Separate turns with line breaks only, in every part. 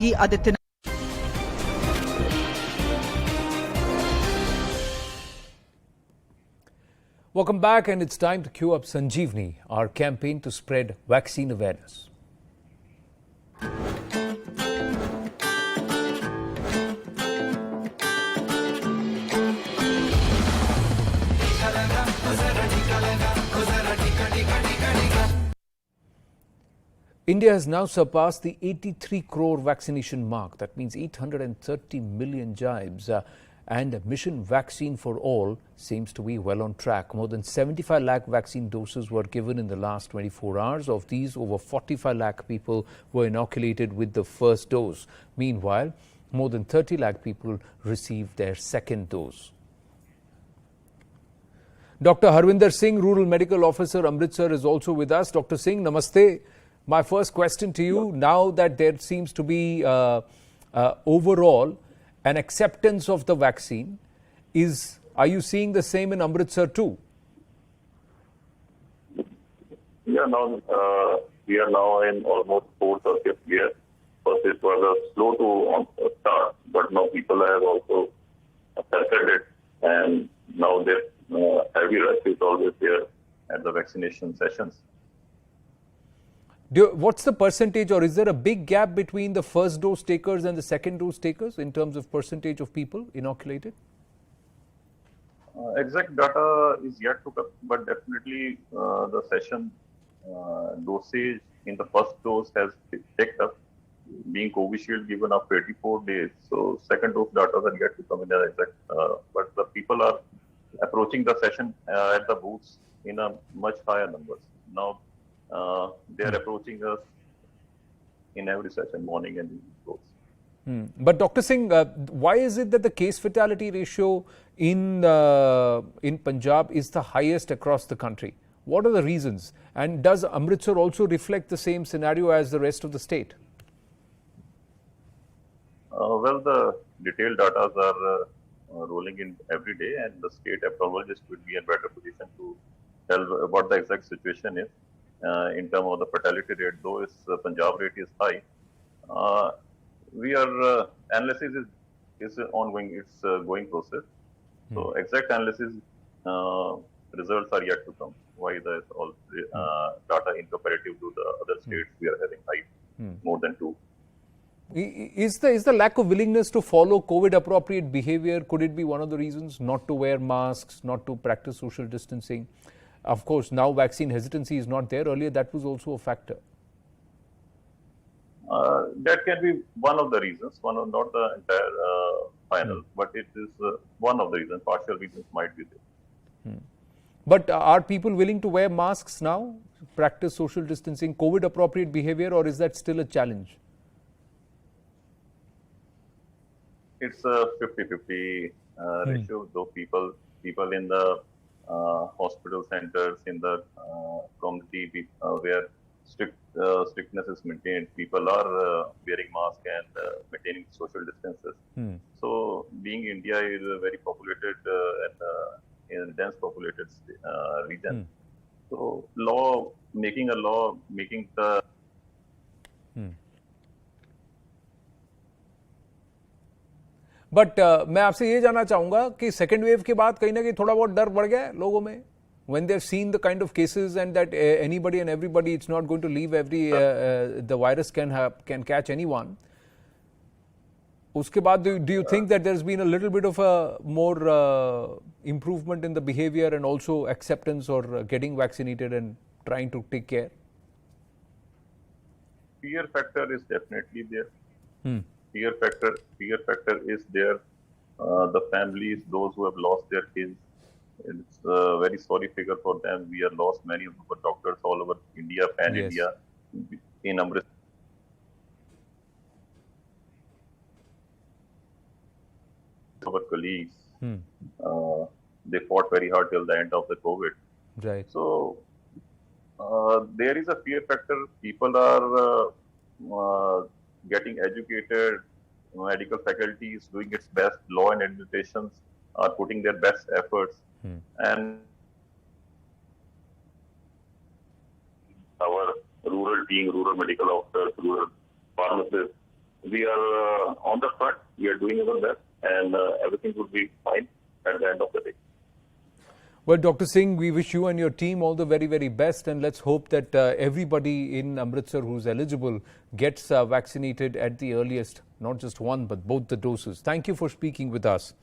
Adityanath.
Welcome back, and it's time to queue up Sanjeevni, our campaign to spread vaccine awareness. India has now surpassed the 83 crore vaccination mark. That means 830 million jibes. And Mission Vaccine for All seems to be well on track. More than 75 lakh vaccine doses were given in the last 24 hours. Of these, over 45 lakh people were inoculated with the first dose. Meanwhile, more than 30 lakh people received their second dose. Dr. Harvinder Singh, Rural Medical Officer, Amritsar, is also with us. Dr. Singh, namaste. My first question to you, now that there seems to be overall an acceptance of the vaccine, are you seeing the same in Amritsar too?
Yeah, now we are now in almost fourth or fifth year. First it was a slow to start, but now people have also accepted it, and now the heavy rush is always there at the vaccination sessions.
What's the percentage, or is there a big gap between the first dose takers and the second dose takers in terms of percentage of people inoculated?
Exact data is yet to come, but definitely the session dosage in the first dose has picked up, being Covishield given after 84 days. So second dose data are yet to come in the exact, but the people are approaching the session at the booths in a much higher numbers. Now they are approaching us in every session, morning and evening.
But Dr. Singh, why is it that the case fatality ratio in Punjab is the highest across the country? What are the reasons? And does Amritsar also reflect the same scenario as the rest of the state?
Well, the detailed data are rolling in every day, and the state epidemiologist will be in better position to tell what the exact situation is. In terms of the fatality rate, though Punjab rate is high, we are analysis is ongoing. It's a going process. So exact analysis results are yet to come. Why the all data in comparative to the other states we are having high, more than 2.
Is the lack of willingness to follow COVID appropriate behavior, could it be one of the reasons? Not to wear masks, not to practice social distancing? Of course, now vaccine hesitancy is not there. Earlier, that was also a factor.
That can be one of the reasons, not the entire final, but it is one of the reasons. Partial reasons might be there.
But are people willing to wear masks now, practice social distancing, COVID appropriate behavior, or is that still a challenge?
It's a 50-50 ratio, though people in the hospital centers, in the community where strictness is maintained, people are wearing masks and maintaining social distances. So, being India is a very populated and in a dense populated region, so making the
but मैं आपसे ये जानना चाहूंगा कि second wave के बाद कहीं ना कहीं थोड़ा बहुत डर बढ़ गया है लोगों में, when they've seen the kind of cases and that anybody and everybody, it's not going to leave the virus can catch anyone. उसके बाद do you think that there's been a little bit of a more improvement in the behavior and also acceptance or getting vaccinated and trying to take care?
Fear factor is definitely there. Fear factor is there. The families, those who have lost their kids, it's a very sorry figure for them. We have lost many of our doctors all over India, India, in Amritsar. Our colleagues, they fought very hard till the end of the COVID.
Right.
So there is a fear factor. People are getting educated, medical faculty is doing its best, law and administrations are putting their best efforts, and our rural medical officers, rural pharmacists, we are on the front. We are doing our best, and everything will be fine at the end of the day.
Well, Dr. Singh, we wish you and your team all the very, very best, and let's hope that everybody in Amritsar who's eligible gets vaccinated at the earliest, not just one, but both the doses. Thank you for speaking with us.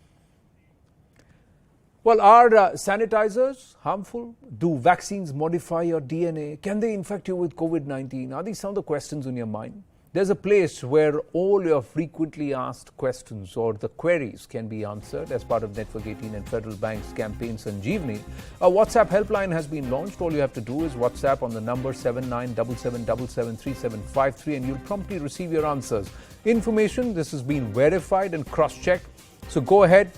Well, are sanitizers harmful? Do vaccines modify your DNA? Can they infect you with COVID-19? Are these some of the questions in your mind? There's a place where all your frequently asked questions or the queries can be answered as part of Network 18 and Federal Bank's campaign Sanjeevani. A WhatsApp helpline has been launched. All you have to do is WhatsApp on the number 7977773753 and you'll promptly receive your answers. Information, this has been verified and cross-checked. So go ahead,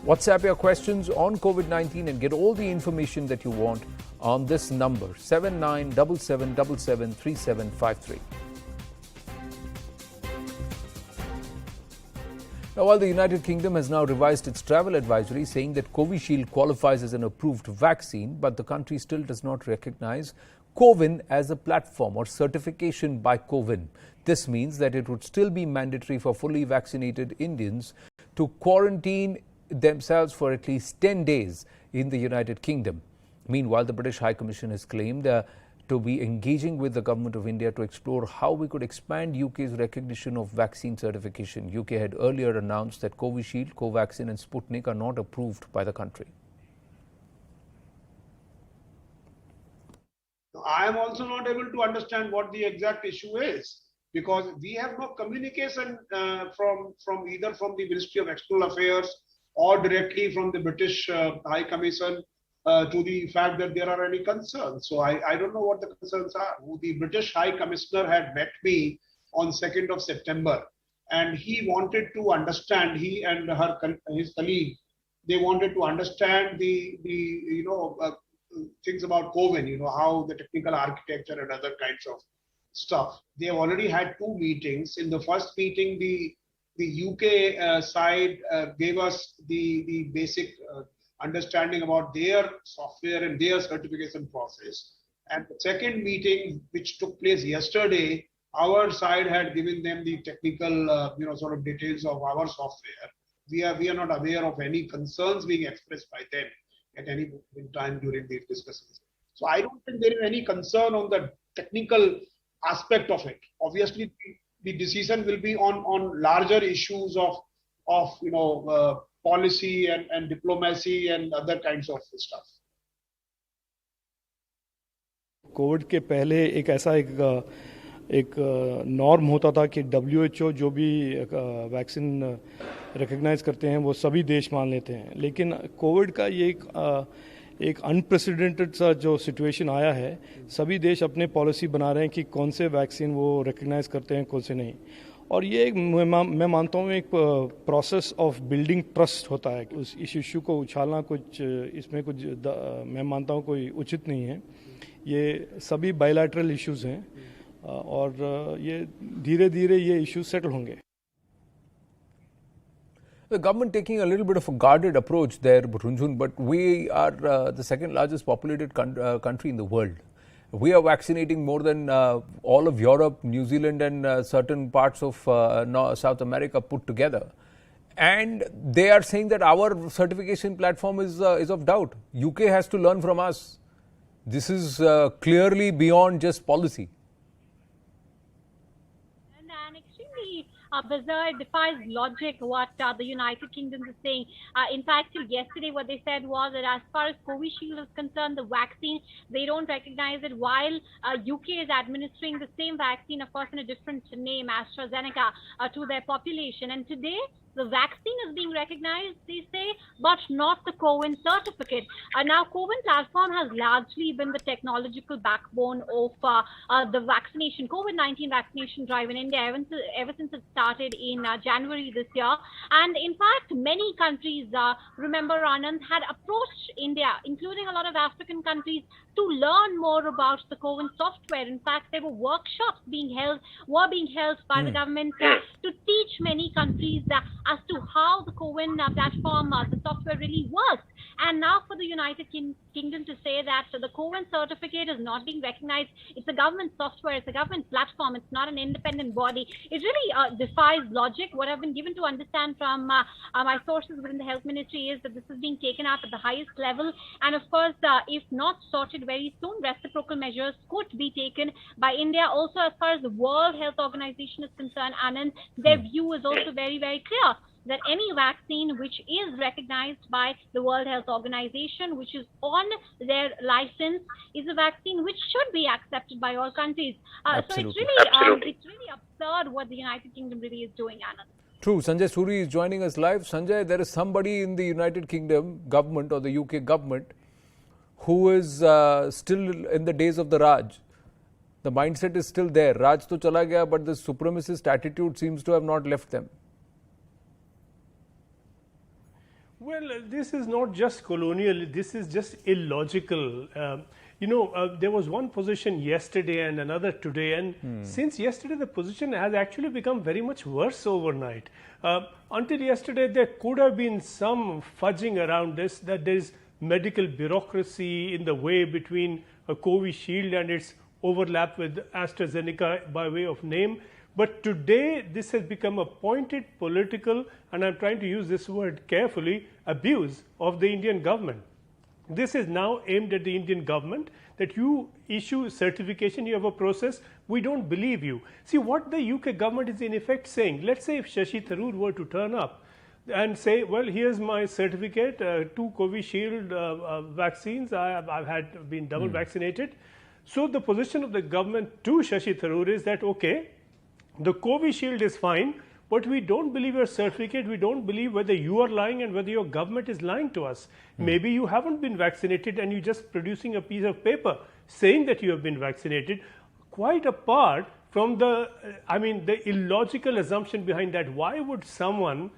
WhatsApp your questions on COVID-19 and get all the information that you want on this number 7977773753. Now, while the United Kingdom has now revised its travel advisory saying that Covishield qualifies as an approved vaccine, but the country still does not recognize CoWIN as a platform or certification by CoWIN. This means that it would still be mandatory for fully vaccinated Indians to quarantine themselves for at least 10 days in the United Kingdom. Meanwhile, the British High Commission has claimed to be engaging with the Government of India to explore how we could expand UK's recognition of vaccine certification. UK had earlier announced that Covishield, Covaxin and Sputnik are not approved by the country.
I am also not able to understand what the exact issue is, because we have no communication from either from the Ministry of External Affairs or directly from the British High Commission to the fact that there are any concerns. So I don't know what the concerns are. The British High Commissioner had met me on 2nd of September, and he wanted to understand, he and his colleague, they wanted to understand the things about CoWIN, how the technical architecture and other kinds of stuff. They have already had 2 meetings. In the first meeting, the UK side gave us the basic understanding about their software and their certification process. And the second meeting, which took place yesterday, our side had given them the technical, sort of details of our software. We are not aware of any concerns being expressed by them at any time during these discussions. So I don't think there is any concern on the technical aspect of it. Obviously, the decision will be on larger issues of policy and diplomacy and other kinds of stuff.
Covid के पहले एक ऐसा एक norm होता था कि WHO जो भी वैक्सीन रिकग्नाइज करते हैं वो सभी देश मान लेते हैं, लेकिन कोविड का ये एक अनप्रेसिडेंटेड सा जो सिचुएशन आया है, सभी देश अपने पॉलिसी बना रहे हैं कि कौन से वैक्सीन वो रिकग्नाइज करते हैं, कौन से नहीं. और ये एक मैं मानता हूँ एक प्रोसेस ऑफ बिल्डिंग ट्रस्ट होता है. इस इशू को उछालना इसमें मैं मानता हूँ कोई उचित नहीं है. ये सभी बायलैटरल इश्यूज हैं और ये धीरे धीरे ये इश्यूज सेटल होंगे.
The government taking a little bit of a guarded approach there, Runjhun, but we are the second largest populated country in the world. We are vaccinating more than all of Europe, New Zealand and certain parts of South America put together. And they are saying that our certification platform is of doubt. UK has to learn from us. This is clearly beyond just policy.
And extremely bizarre, it defies logic what the United Kingdom is saying. In fact, till yesterday, what they said was that as far as Covishield is concerned, the vaccine, they don't recognize it, while UK is administering the same vaccine, of course, in a different name, AstraZeneca, to their population. And today, the vaccine is being recognized, they say, but not the CoWIN certificate. Now, CoWIN platform has largely been the technological backbone of the vaccination, COVID-19 vaccination drive in India ever since it started in January this year. And in fact, many countries, remember Anand, had approached India, including a lot of African countries, to learn more about the CoWIN software. In fact, there were workshops being held by the government to teach many countries as to how the CoWIN platform, the software really works. And now for the United Kingdom to say that the Cohen certificate is not being recognized, it's a government software, it's a government platform, it's not an independent body. It really defies logic. What I've been given to understand from my sources within the health ministry is that this is being taken up at the highest level. And of course, if not sorted very soon, reciprocal measures could be taken by India. Also, as far as the World Health Organization is concerned, Anand, their view is also very, very clear that any vaccine which is recognized by the World Health Organization, which is on their license, is a vaccine which should be accepted by all countries. So it's really absurd what the United Kingdom really is doing, Anand.
True. Sanjay Suri is joining us live. Sanjay, there is somebody in the United Kingdom government or the UK government who is still in the days of the Raj. The mindset is still there. Raj to chala gaya, but the supremacist attitude seems to have not left them.
Well, this is not just colonial, this is just illogical. There was one position yesterday and another today, and since yesterday the position has actually become very much worse overnight. Until yesterday there could have been some fudging around this, that there is medical bureaucracy in the way between a Covishield and its overlap with AstraZeneca by way of name. But today this has become a pointed political, and I'm trying to use this word carefully, abuse of the Indian government. This is now aimed at the Indian government, that you issue certification, you have a process, we don't believe you. See, what the UK government is in effect saying, let's say if Shashi Tharoor were to turn up and say, well, here's my certificate, 2 Covishield vaccines, I've been double vaccinated. So the position of the government to Shashi Tharoor is that, okay, the Covishield is fine, but we don't believe your certificate, we don't believe whether you are lying and whether your government is lying to us. Maybe you haven't been vaccinated and you're just producing a piece of paper saying that you have been vaccinated, quite apart from the illogical assumption behind that. Why would someone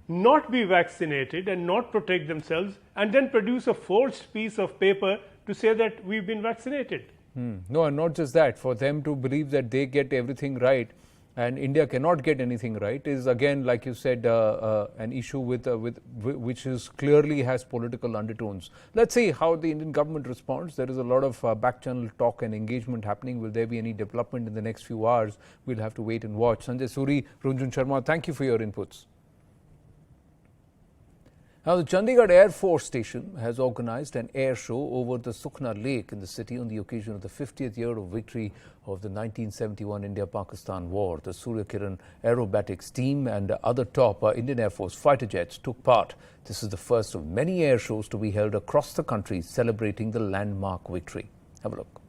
not be vaccinated and not protect themselves and then produce a forged piece of paper to say that we've been vaccinated?
No, and not just that, for them to believe that they get everything right and India cannot get anything right is again, like you said, an issue which is clearly has political undertones. Let's see how the Indian government responds. There is a lot of back-channel talk and engagement happening. Will there be any development in the next few hours? We'll have to wait and watch. Sanjay Suri, Runjun Sharma, thank you for your inputs. Now, the Chandigarh Air Force Station has organized an air show over the Sukhna Lake in the city on the occasion of the 50th year of victory of the 1971 India-Pakistan War. The Surya Kiran Aerobatics team and other top Indian Air Force fighter jets took part. This is the first of many air shows to be held across the country celebrating the landmark victory. Have a look.